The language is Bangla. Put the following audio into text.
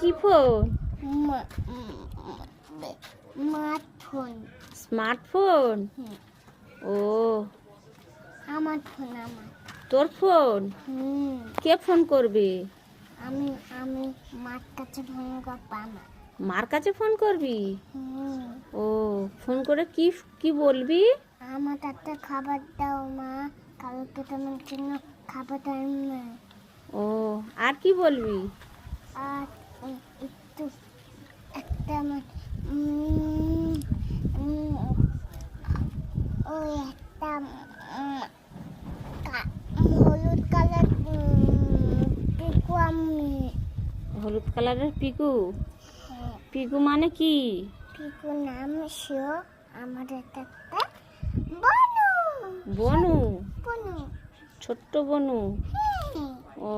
কি ফোন? স্মার্টফোন। স্মার্টফোন? ও আমার ফোন আমার। তোর ফোন? কে ফোন করবে? আমি আমি মার কাছে ফোন করবো আমার। মার কাছে ফোন করবি? ও ফোন করে কি কি বলবি? আমার একটা খাবার দাও মা, কালকে তোমার জন্য খাবার টাইম না। ও আর কি বলবি? আর একটু একটা ওই একটা হলুদ কালার পিকু আমি। হলুদ কালারের পিকু? হ্যাঁ, পিকু মানে কি? পিকু নাম শিও। আমার একটা বনু। বনু? বনু। ছোট্ট বনু? হ্যাঁ। ও